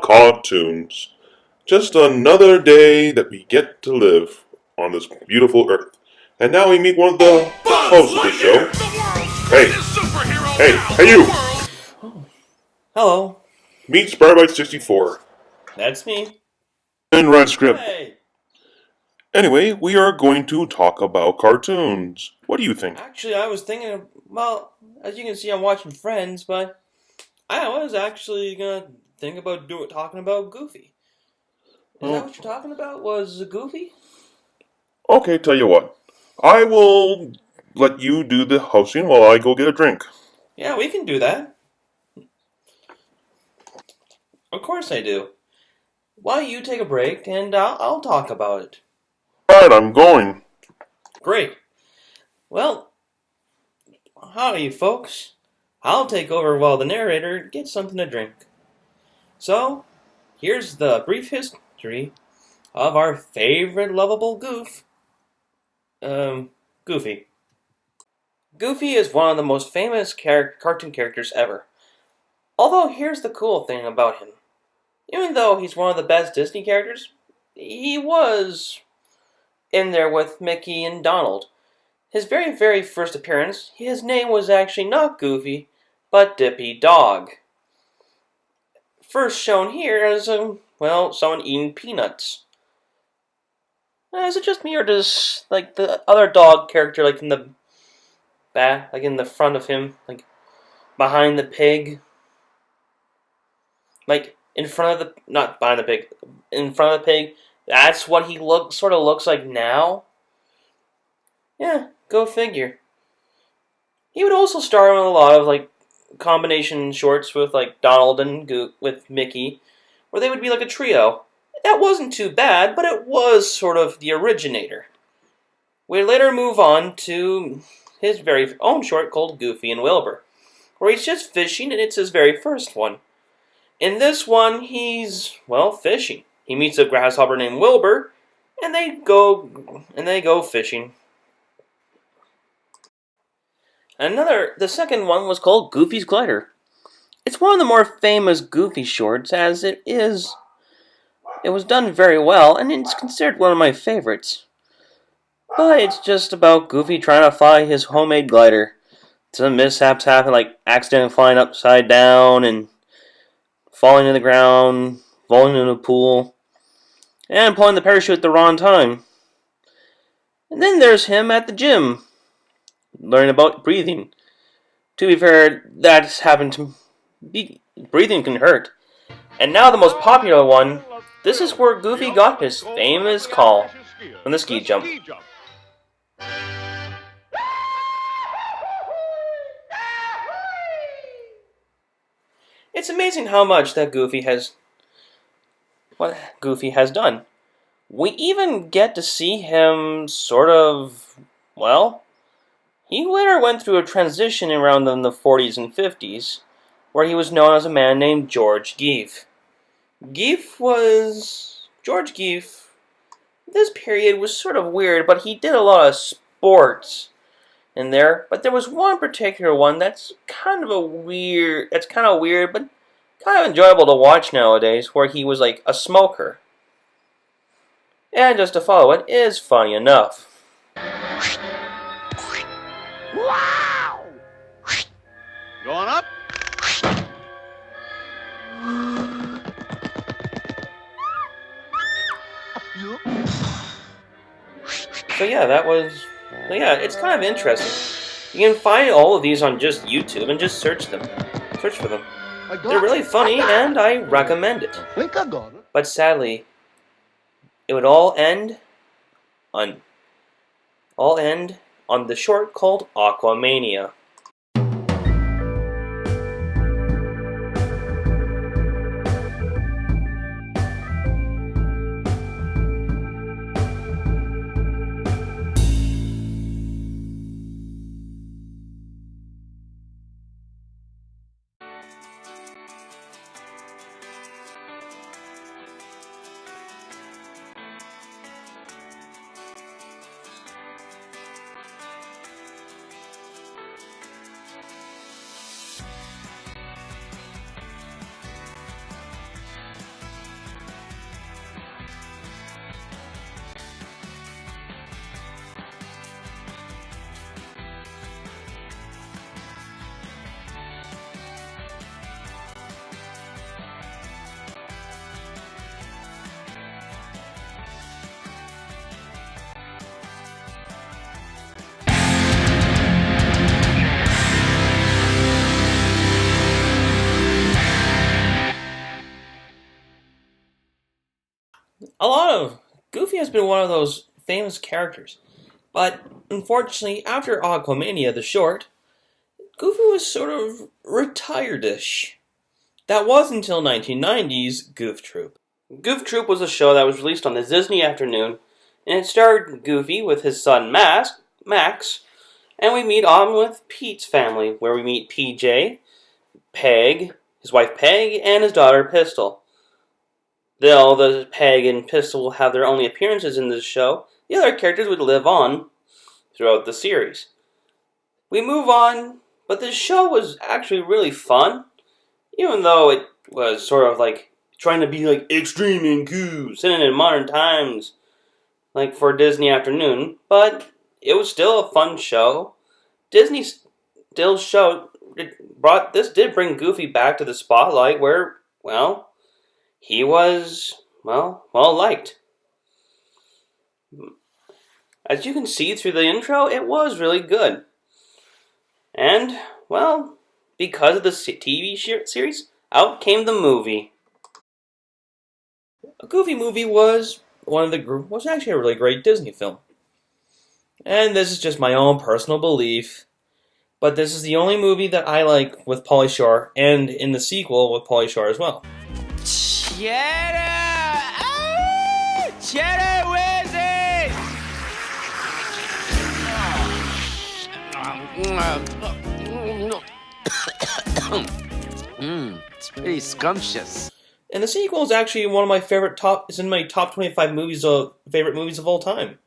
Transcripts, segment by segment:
about cartoons. Just another day that we get to live on this beautiful earth. And now we meet one of the hosts of the show. Hey, hey, you! Oh, hello. Meet Spiderbyte64. That's me. And Red Script. Hey. Anyway, we are going to talk about cartoons. What do you think? Actually, I was thinking of, well, as you can see, I'm watching Friends, but I was actually gonna think about talking about Goofy. Is that what you're talking about? Was Goofy? Okay, tell you what. I will let you do the hosting while I go get a drink. Yeah, we can do that. Of course I do. Why don't you take a break and I'll talk about it. Alright, I'm going. Great. Well, howdy, folks. I'll take over while the narrator gets something to drink. So, here's the brief history of our favorite lovable goof, Goofy. Goofy is one of the most famous cartoon characters ever. Although here's the cool thing about him. Even though he's one of the best Disney characters, he was in there with Mickey and Donald. His very, very first appearance, his name was actually not Goofy, but Dippy Dog. First shown here as, someone eating peanuts. Is it just me, or does, the other dog character, in the back, in the front of him, behind the pig? In front of the, not behind the pig, in front of the pig, that's what he sort of looks like now? Yeah, go figure. He would also star in a lot of, combination shorts with, Donald and with Mickey, where they would be like a trio. That wasn't too bad, but it was sort of the originator. We later move on to his very own short called Goofy and Wilbur, where he's just fishing, and it's his very first one. In this one, he's, fishing. He meets a grasshopper named Wilbur, and they go fishing. The second one was called Goofy's Glider. It's one of the more famous Goofy shorts, as it was done very well, and it's considered one of my favorites. But it's just about Goofy trying to fly his homemade glider. Some mishaps happen, like accidentally flying upside down and falling to the ground, falling in a pool, and pulling the parachute at the wrong time. And then there's him at the gym, learning about breathing. To be fair, that's happened to be. Breathing can hurt. And now the most popular one, this is where Goofy got his famous call from the ski jump. It's amazing how much that Goofy has done. We even get to see him sort of, he later went through a transition around in the 40s and 50s, where he was known as a man named George Geef. George Geef, this period was sort of weird, but he did a lot of sports in there. But there was one particular one that's kind of weird, but kind of enjoyable to watch nowadays, where he was like a smoker. And just to follow it is funny enough. Wow! Going up? It's kind of interesting. You can find all of these on just YouTube and just search for them. They're really funny, and I recommend it. I think I got it. But sadly, it would all end on the short called Aquamania. Goofy has been one of those famous characters. But unfortunately, after Aquamania, the short, Goofy was sort of retired-ish. That was until 1990's Goof Troop. Goof Troop was a show that was released on the Disney Afternoon, and it starred Goofy with his son Max, and we meet on with Pete's family, where we meet PJ, Peg, his wife Peg, and his daughter Pistol. Though the Peg and Pistol will have their only appearances in this show, the other characters would live on throughout the series. We move on, but this show was actually really fun, even though it was sort of like trying to be like extreme and cool, set in modern times, like for Disney Afternoon, but it was still a fun show. Disney still did bring Goofy back to the spotlight where, well, he was, well liked. As you can see through the intro, it was really good. And, well, because of the TV series, out came the movie. A Goofy movie was actually a really great Disney film. And this is just my own personal belief, but this is the only movie that I like with Pauly Shore, and in the sequel with Pauly Shore as well. Cheddar! Ah! Cheddar Wizard! It's pretty scrumptious. And the sequel is actually one of my it's in my top 25 favorite movies of all time.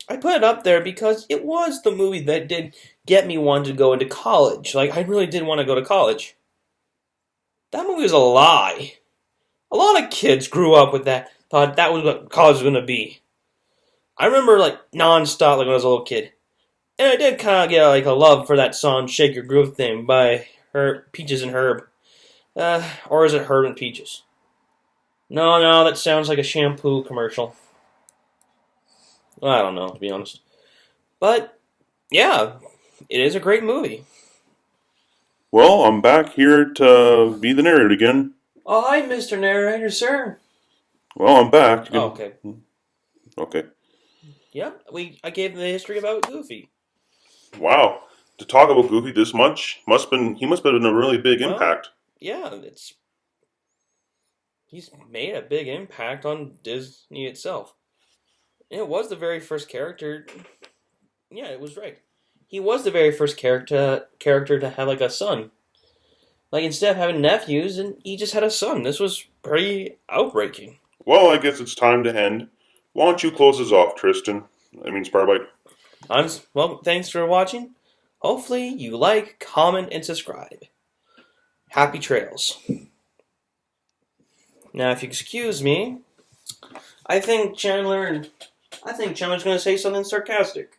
I put it up there because it was the movie that did get me wanting to go into college. Like, I really did want to go to college. That movie was a lie. A lot of kids grew up with that, thought that was what college was going to be. I remember, like, non-stop, like, when I was a little kid. And I did kind of get, like, a love for that song, Shake Your Groove thing, by Peaches and Herb. Or is it Herb and Peaches? No, that sounds like a shampoo commercial. I don't know, to be honest. But, yeah, it is a great movie. Well, I'm back here to be the narrator again. Oh, hi, Mr. Narrator, sir. Well, I'm back. Oh, okay. Okay. Yeah, I gave the history about Goofy. Wow. To talk about Goofy this much, he must have been a really big impact. Yeah, he's made a big impact on Disney itself. And it was the very first character. Yeah, it was right. He was the very first character to have like a son. Like, instead of having nephews, and he just had a son. This was pretty outbreaking. Well, I guess it's time to end. Why don't you close us off, Tristan? I mean, Spiderbyte. Well, thanks for watching. Hopefully you like, comment, and subscribe. Happy trails. Now, if you excuse me, I think Chandler's going to say something sarcastic.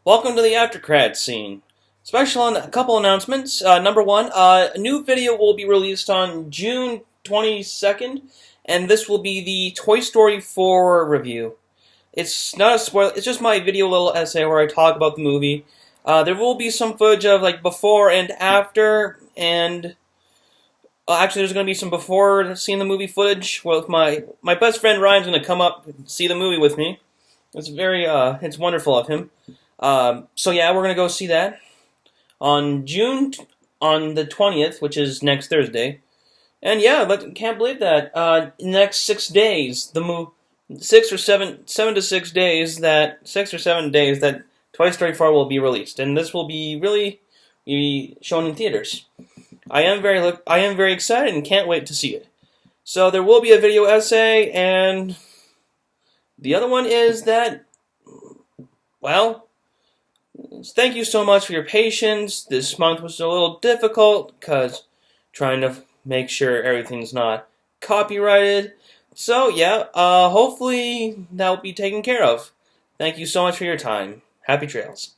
Welcome to the after credits scene. Special on a couple announcements. Number one, a new video will be released on June 22nd, and this will be the Toy Story 4 review. It's not a spoiler, it's just my video little essay where I talk about the movie. There will be some footage of like before and after, and actually there's going to be some before seeing the movie footage with my best friend Ryan's going to come up and see the movie with me. It's wonderful of him. So yeah, we're going to go see that on the 20th, which is next Thursday. And yeah, but can't believe that. Next 6 days, 6 or 7 days that Toy Story 4 will be released. And this will be shown in theaters. I am very excited and can't wait to see it. So there will be a video essay, and the other one is that, well, thank you so much for your patience. This month was a little difficult because trying to make sure everything's not copyrighted. So yeah, hopefully that will be taken care of. Thank you so much for your time. Happy trails.